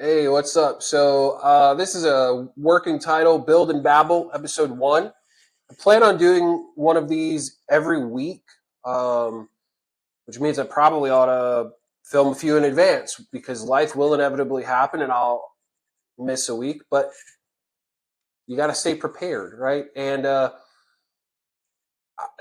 Hey, what's up? So, this is a working title, Build and Babble, episode one. I plan on doing one of these every week, um, which means I probably ought to film a few in advance because life will inevitably happen and I'll miss a week, but you got to stay prepared, right? And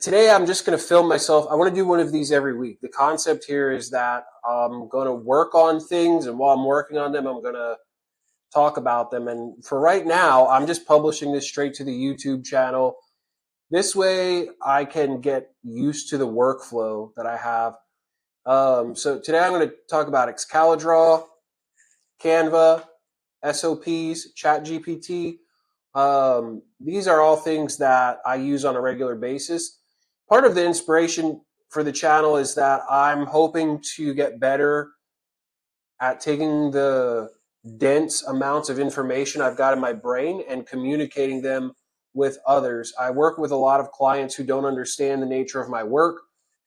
today I'm just going to film myself. I want to do one of these every week. The concept here is that I'm going to work on things, and while I'm working on them, I'm going to talk about them. And for right now, I'm just publishing this straight to the YouTube channel. This way I can get used to the workflow that I have. So today I'm going to talk about Excalidraw, Canva, SOPs, ChatGPT. These are all things that I use on a regular basis. Part of the inspiration for the channel is that I'm hoping to get better at taking the dense amounts of information I've got in my brain and communicating them with others. I work with a lot of clients who don't understand the nature of my work,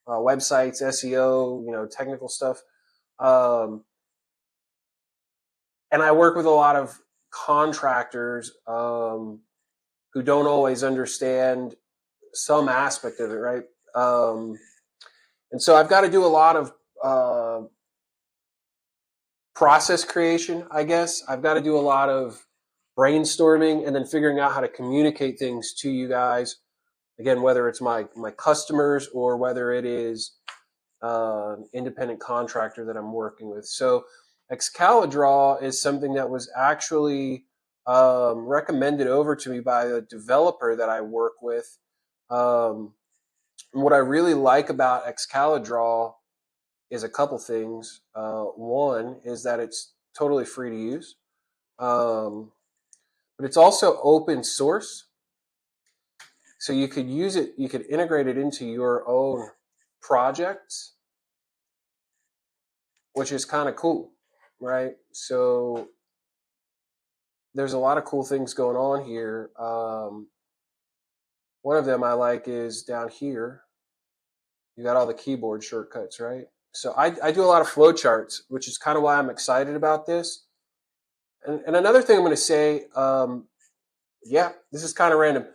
websites, SEO, technical stuff. Um, and I work with a lot of contractors who don't always understand some aspect of it, right? And so I've got to do a lot of process creation, I guess. I've got to do a lot of brainstorming and then figuring out how to communicate things to you guys. Again, whether it's my customers or whether it is independent contractor that I'm working with. So Excalidraw is something that was actually recommended over to me by a developer that I work with. What I really like about Excalidraw is a couple things. One is that it's totally free to use, but it's also open source. So you could use it, you could integrate it into your own projects, which is kind of cool, right? So there's a lot of cool things going on here. One of them I like is down here. You got all the keyboard shortcuts, right? So I do a lot of flowcharts, which is kind of why I'm excited about this. And another thing I'm going to say, yeah, this is kind of random,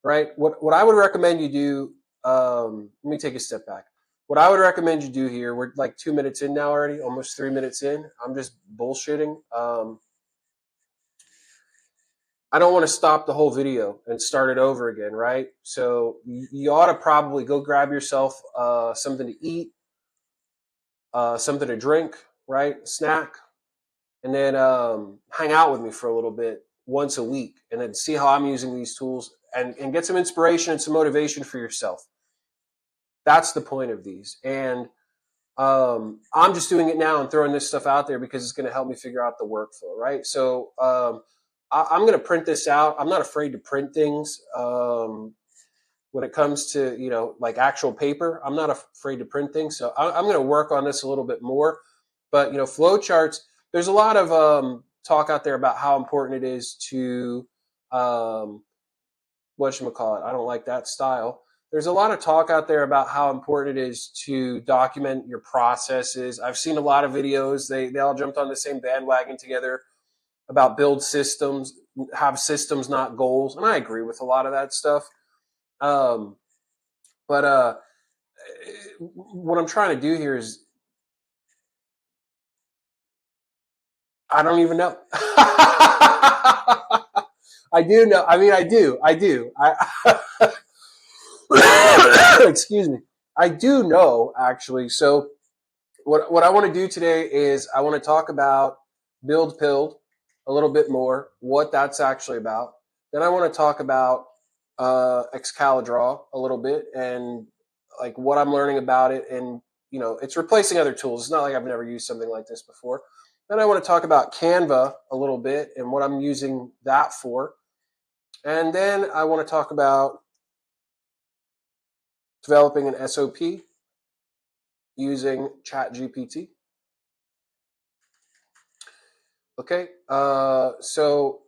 right? What I would recommend you do, let me take a step back. What I would recommend you do here, we're like 2 minutes in now already, almost 3 minutes in. I'm just bullshitting. I don't want to stop the whole video and start it over again, right? So you ought to probably go grab yourself something to eat, something to drink, right? Snack, and then hang out with me for a little bit once a week and then see how I'm using these tools and get some inspiration and some motivation for yourself. That's the point of these. And I'm just doing it now and throwing this stuff out there because it's going to help me figure out the workflow, right? So I'm going to print this out. I'm not afraid to print things when it comes to, like actual paper. I'm not afraid to print things. So I'm going to work on this a little bit more. But, flowcharts, there's a lot of talk out there about how important it is to, whatchamacallit, I don't like that style. There's a lot of talk out there about how important it is to document your processes. I've seen a lot of videos. They all jumped on the same bandwagon together about build systems, have systems, not goals. And I agree with a lot of that stuff. But what I'm trying to do here is, I don't even know. I do know. I mean, I do. Excuse me. I do know, actually. So what I want to do today is I want to talk about Build Pilled a little bit more, what that's actually about. Then I want to talk about Excalidraw a little bit and like what I'm learning about it. And, it's replacing other tools. It's not like I've never used something like this before. Then I want to talk about Canva a little bit and what I'm using that for. And then I want to talk about developing an SOP using ChatGPT. Okay, so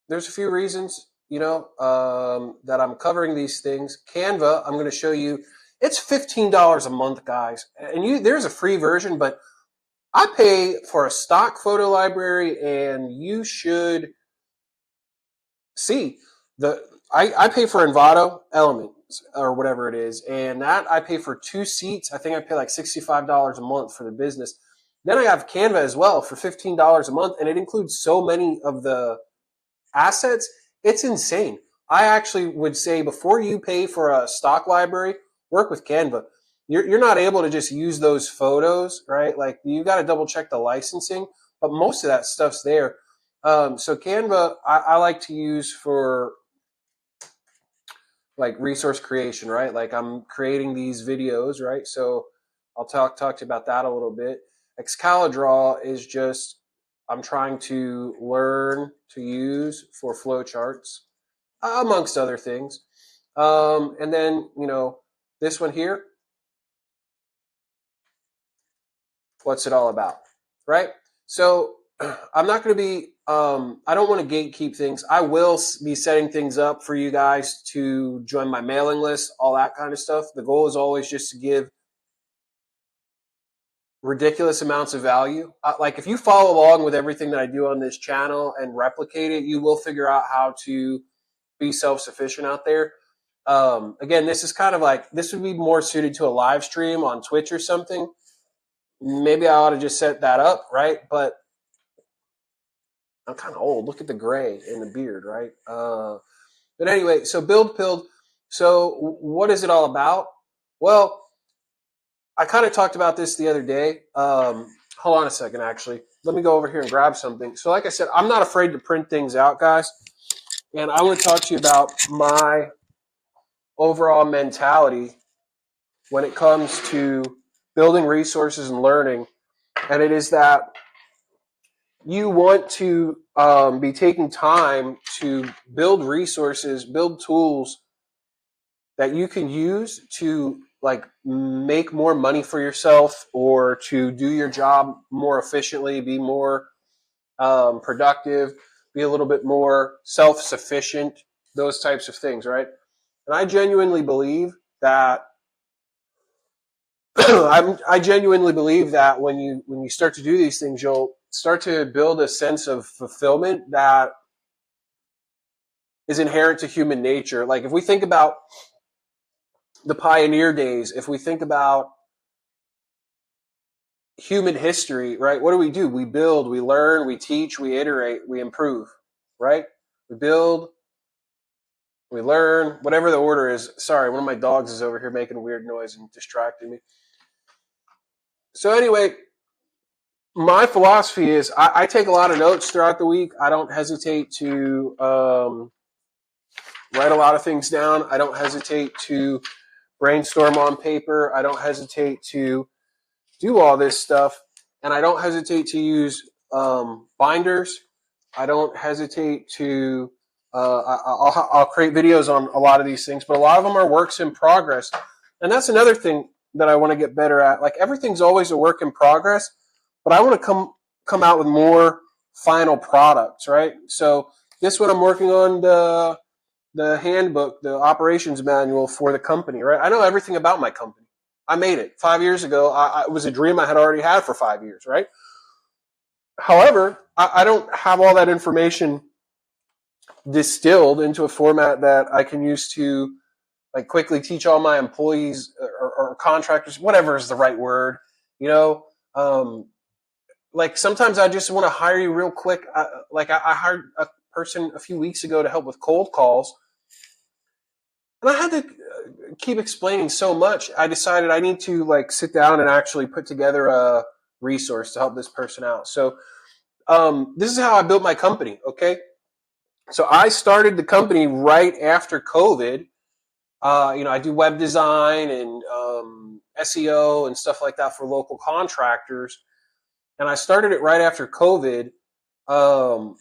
there's a few reasons, that I'm covering these things. Canva, I'm going to show you. It's $15 a month, guys, and there's a free version, but I pay for a stock photo library, and you should see the. I pay for Envato Elements or whatever it is, and that I pay for 2 seats. I think I pay like $65 a month for the business. Then I have Canva as well for $15 a month, and it includes so many of the assets. It's insane. I actually would say before you pay for a stock library, work with Canva. You're not able to just use those photos, right? Like you got to double check the licensing, but most of that stuff's there. So Canva, I like to use for like resource creation, right? Like I'm creating these videos, right? So I'll talk to you about that a little bit. Excalidraw is just I'm trying to learn to use for flowcharts, amongst other things. And then this one here, what's it all about, right? So I'm not going to be. I don't want to gatekeep things. I will be setting things up for you guys to join my mailing list, all that kind of stuff. The goal is always just to give ridiculous amounts of value. Like if you follow along with everything that I do on this channel and replicate it, you will figure out how to be self-sufficient out there. Again, this is kind of like this would be more suited to a live stream on Twitch or something. Maybe I ought to just set that up, right? But I'm kind of old. Look at the gray in the beard, right? But anyway, so build pilled. So what is it all about? Well, I kind of talked about this the other day. Hold on a second, actually. Let me go over here and grab something. So like I said, I'm not afraid to print things out, guys. And I want to talk to you about my overall mentality when it comes to building resources and learning. And it is that you want to be taking time to build resources, build tools that you can use to like make more money for yourself or to do your job more efficiently, be more productive, be a little bit more self-sufficient, those types of things, right? And I genuinely believe that I genuinely believe that when you start to do these things, you'll start to build a sense of fulfillment that is inherent to human nature. Like if we think about the pioneer days, if we think about human history, right? What do? We build, we learn, we teach, we iterate, we improve, right? We build, we learn, whatever the order is. Sorry, one of my dogs is over here making a weird noise and distracting me. So anyway, my philosophy is I take a lot of notes throughout the week. I don't hesitate to write a lot of things down. I don't hesitate to brainstorm on paper. I don't hesitate to do all this stuff. And I don't hesitate to use binders. I don't hesitate to, I'll create videos on a lot of these things, but a lot of them are works in progress. And that's another thing that I want to get better at. Like everything's always a work in progress, but I want to come out with more final products, right? So this one I'm working on the handbook, the operations manual for the company, right? I know everything about my company. I made it 5 years ago. It was a dream I had already had for 5 years, right? However, I don't have all that information distilled into a format that I can use to like quickly teach all my employees or contractors, whatever is the right word, you know. Like sometimes I just want to hire you real quick. I hired a person a few weeks ago to help with cold calls, and I had to keep explaining so much. I decided I need to like sit down and actually put together a resource to help this person out. So this is how I built my company. Okay, so I started the company right after COVID. I do web design and SEO and stuff like that for local contractors, and I started it right after COVID. Um,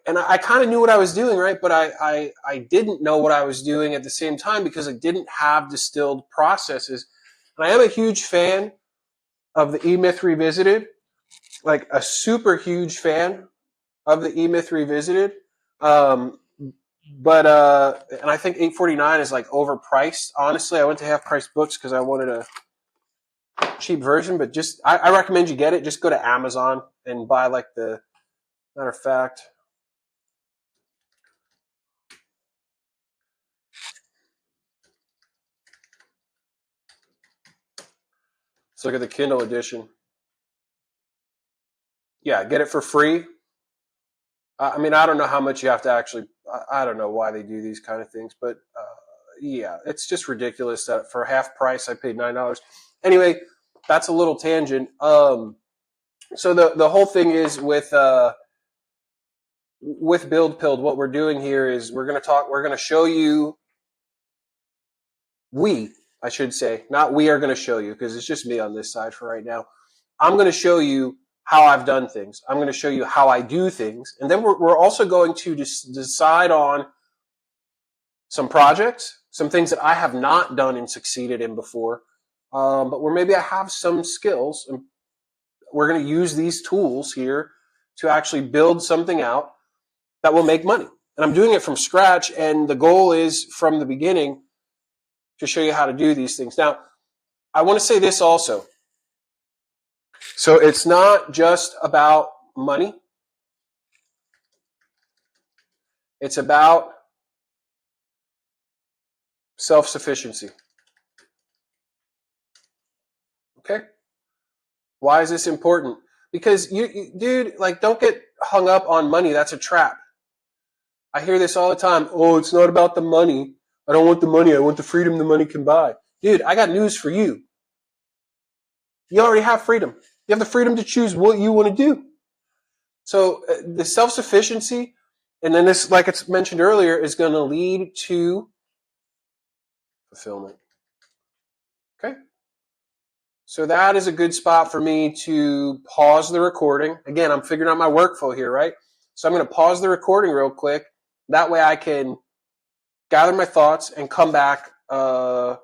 and I kind of knew what I was doing, right? But I didn't know what I was doing at the same time because I didn't have distilled processes. And I am a huge fan of the E-Myth Revisited, like a super huge fan of the E-Myth Revisited. And I think $8.49 is like overpriced. Honestly, I went to half price books because I wanted to cheap version, but just I recommend you get it. Just go to Amazon and buy like the matter of fact. Let's look at the Kindle edition. Yeah, get it for free. I mean, I don't know how much you have to actually. I don't know why they do these kind of things, but yeah, it's just ridiculous that for half price I paid $9. Anyway, that's a little tangent. So the whole thing is with Build Pilled, what we're doing here is we're going to show you, I should say, not we are going to show you, because it's just me on this side for right now. I'm going to show you how I've done things. I'm going to show you how I do things. And then we're also going to decide on some projects, some things that I have not done and succeeded in before, but where maybe I have some skills. And we're going to use these tools here to actually build something out that will make money. And I'm doing it from scratch. And the goal is from the beginning to show you how to do these things. Now, I want to say this also. So it's not just about money. It's about self-sufficiency. Okay? Why is this important? Because dude, like, don't get hung up on money. That's a trap. I hear this all the time. Oh, it's not about the money. I don't want the money. I want the freedom the money can buy. Dude, I got news for you. You already have freedom. You have the freedom to choose what you want to do. So the self-sufficiency, and then this, like it's mentioned earlier, is going to lead to fulfillment. Okay? So that is a good spot for me to pause the recording. Again, I'm figuring out my workflow here, right? So I'm going to pause the recording real quick. That way I can gather my thoughts and come back and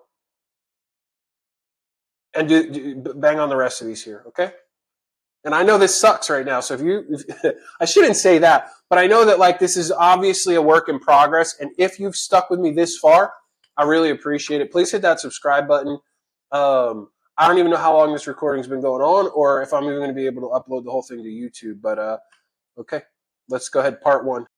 bang on the rest of these here, okay? And I know this sucks right now, so I shouldn't say that, but I know that like this is obviously a work in progress, and if you've stuck with me this far, I really appreciate it. Please hit that subscribe button. I don't even know how long this recording's been going on, or if I'm even going to be able to upload the whole thing to YouTube, but okay, let's go ahead, part one.